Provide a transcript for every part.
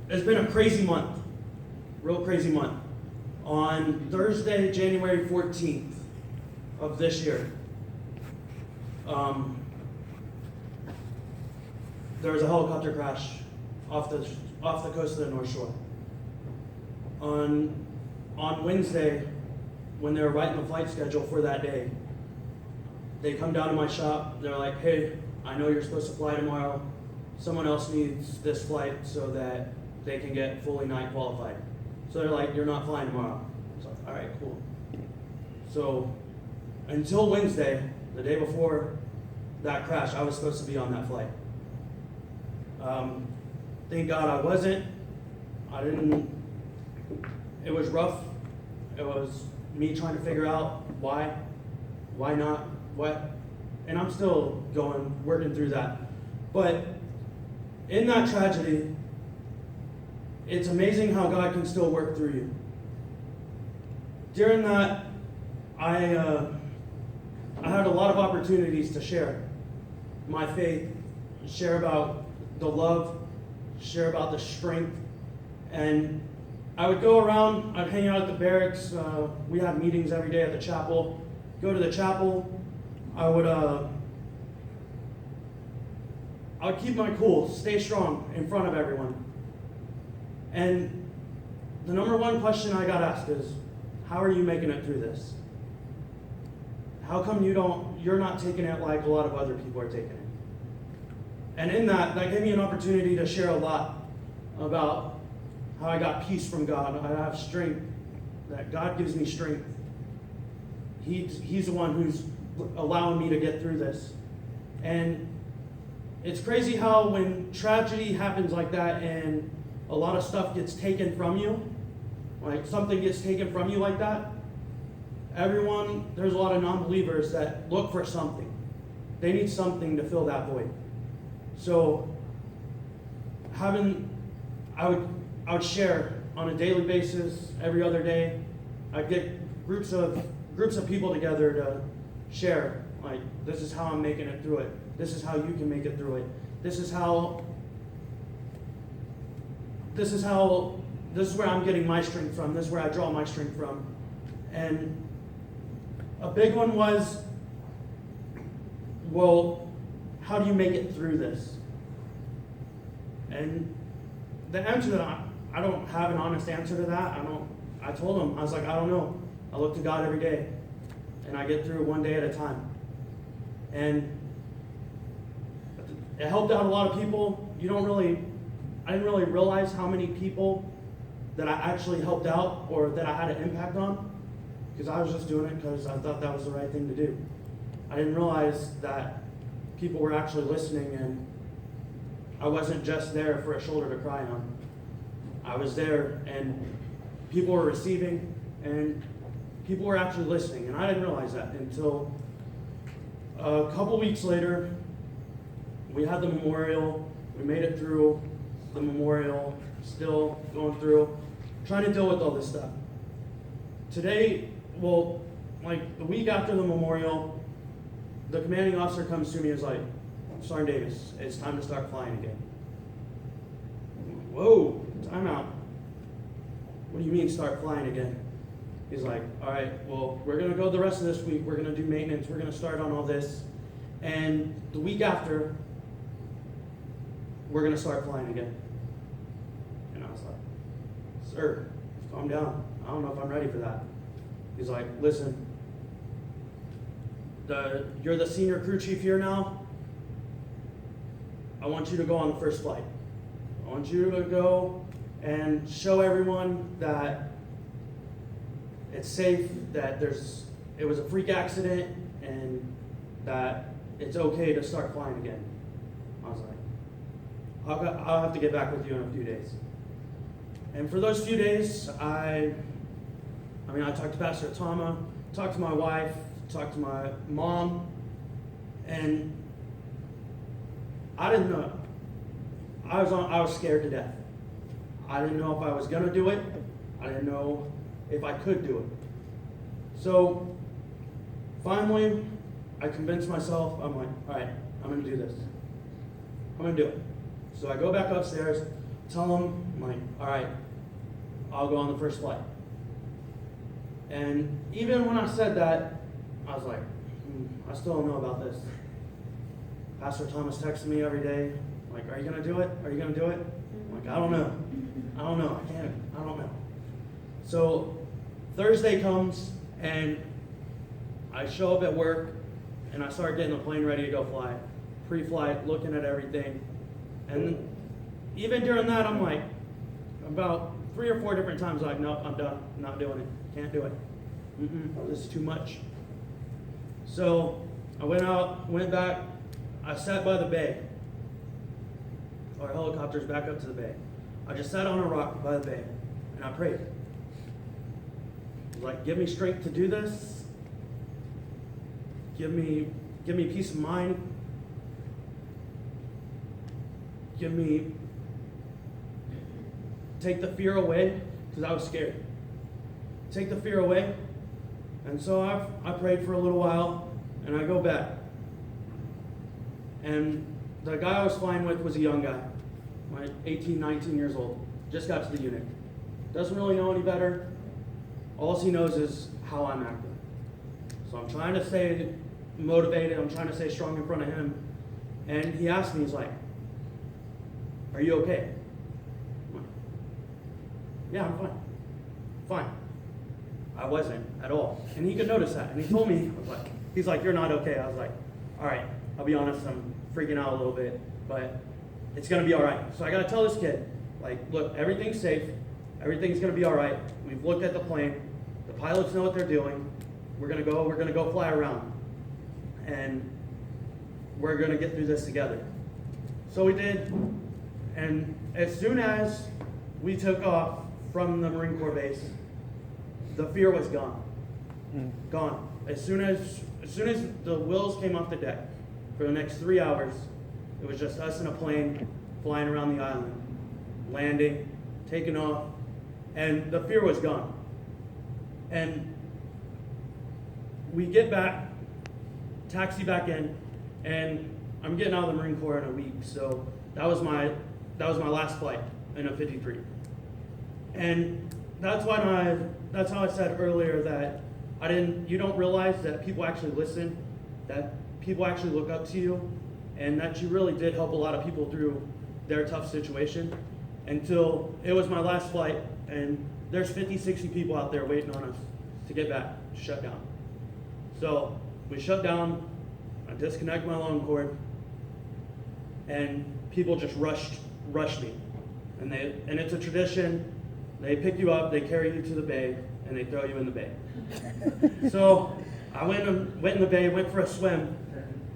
It's been a crazy month, real crazy month. On Thursday, January 14th of this year, there was a helicopter crash off the coast of the North Shore. On Wednesday, when they were writing the flight schedule for that day, they come down to my shop. They're like, "Hey, I know you're supposed to fly tomorrow. Someone else needs this flight so that they can get fully night qualified." So they're like, "You're not flying tomorrow." So, all right, cool. So until Wednesday, the day before that crash, I was supposed to be on that flight. Thank God I wasn't. It was rough. It was me trying to figure out why not, what, and I'm still working through that. But in that tragedy, it's amazing how God can still work through you. During that, I had a lot of opportunities to share my faith, share about the love, share about the strength, and I would go around, I'd hang out at the barracks, we had meetings every day at the chapel, go to the chapel, I would keep my cool, stay strong in front of everyone. And the number one question I got asked is, how are you making it through this? How come you're not taking it like a lot of other people are taking it? And in that gave me an opportunity to share a lot about how I got peace from God. I have strength, that God gives me strength. He's the one who's allowing me to get through this. And it's crazy how when tragedy happens like that and a lot of stuff gets taken from you, like something gets taken from you like that, there's a lot of non-believers that look for something. They need something to fill that void. So I would share on a daily basis, every other day. I'd get groups of people together to share, like, this is how I'm making it through it. This is how you can make it through it. This is where I'm getting my strength from. This is where I draw my strength from. And a big one was, well, how do you make it through this? And the answer to that, I don't have an honest answer to that. I told him, I was like, I don't know. I look to God every day, and I get through one day at a time. And it helped out a lot of people. I didn't really realize how many people that I actually helped out or that I had an impact on, because I was just doing it because I thought that was the right thing to do. I didn't realize that people were actually listening, and I wasn't just there for a shoulder to cry on. I was there, and people were receiving, and people were actually listening, and I didn't realize that until a couple weeks later. We had the memorial. We made it through the memorial, still going through, trying to deal with all this stuff. Today, like the week after the memorial, the commanding officer comes to me and is like, "Sergeant Davis, it's time to start flying again." Whoa, time out. What do you mean start flying again? He's like, "All right, well, we're going to go the rest of this week. We're going to do maintenance. We're going to start on all this. And the week after, we're going to start flying again." And I was like, "Sir, calm down. I don't know if I'm ready for that." He's like, "Listen, you're the senior crew chief here now. I want you to go on the first flight. I want you to go and show everyone that it's safe, that it was a freak accident, and that it's okay to start flying again." I was like, I'll have to get back with you in a few days. And for those few days, I talked to Pastor Tama, talked to my wife, talked to my mom, and I didn't know. I was scared to death. I didn't know if I was gonna do it. I didn't know if I could do it. So finally, I convinced myself. I'm like, all right, I'm gonna do this. I'm gonna do it. So I go back upstairs. tell him, I'm like, all right, I'll go on the first flight. And even when I said that, I was like, I still don't know about this. Pastor Thomas texts me every day, like, are you going to do it? Are you going to do it? I'm like, I don't know. I don't know. I don't know. So Thursday comes, and I show up at work, and I start getting the plane ready to go fly. Pre-flight, looking at everything. And even during that, I'm like, about 3 or 4 different times, like, nope, I'm done. I'm not doing it. Can't do it. This is too much. So I went out, went back. I sat by the bay. Our helicopter's back up to the bay. I just sat on a rock by the bay, and I prayed. Like, give me strength to do this. Give me peace of mind. Take the fear away, because I was scared. Take the fear away. And so I prayed for a little while, and I go back. And the guy I was flying with was a young guy, like 18, 19 years old. Just got to the unit. Doesn't really know any better. All he knows is how I'm acting. So I'm trying to stay motivated. I'm trying to stay strong in front of him. And he asked me, he's like, are you okay? I'm like, yeah, I'm fine. Fine. I wasn't at all. And he could notice that. And he told me, he's like, you're not okay. I was like, all right, I'll be honest, I'm freaking out a little bit, but it's going to be all right. So I got to tell this kid, like, look, everything's safe. Everything's going to be all right. We've looked at the plane. The pilots know what they're doing. We're going to go fly around. And we're going to get through this together. So we did. And as soon as we took off from the Marine Corps base, the fear was gone. Gone. As soon as the wheels came off the deck, for the next 3 hours, it was just us in a plane flying around the island, landing, taking off, and the fear was gone. And we get back, taxi back in, and I'm getting out of the Marine Corps in a week, so that was my last flight in a 53. And that's how I said earlier that you don't realize that people actually listen, that people actually look up to you, and that you really did help a lot of people through their tough situation until it was my last flight, and there's 50, 60 people out there waiting on us to get back, shut down. So we shut down, I disconnect my long cord, and people just rushed me. And it's a tradition. They pick you up, they carry you to the bay, and they throw you in the bay. So I went in the bay, went for a swim,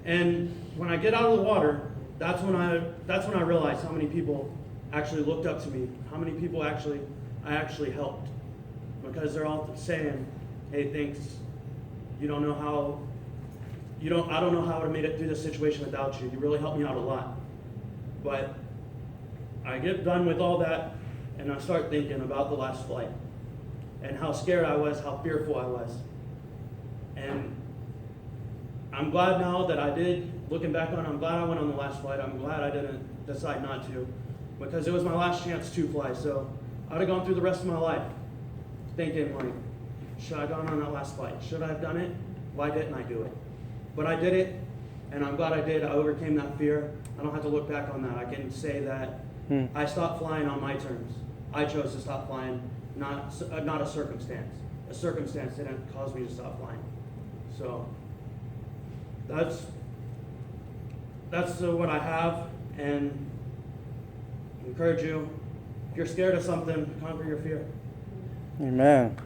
and when I get out of the water, that's when I realized how many people actually looked up to me, how many people I actually helped, because they're all saying, "Hey, thanks. I don't know how I would have made it through this situation without you. You really helped me out a lot." But I get done with all that, and I start thinking about the last flight and how scared I was, how fearful I was. And I'm glad now that I did, looking back on it, I'm glad I went on the last flight. I'm glad I didn't decide not to, because it was my last chance to fly. So I'd have gone through the rest of my life thinking, like, should I have gone on that last flight? Should I have done it? Why didn't I do it? But I did it, and I'm glad I did. I overcame that fear. I don't have to look back on that. I can say that I stopped flying on my terms. I chose to stop flying, not a circumstance. A circumstance didn't cause me to stop flying. So that's what I have, and I encourage you, if you're scared of something, conquer your fear. Amen.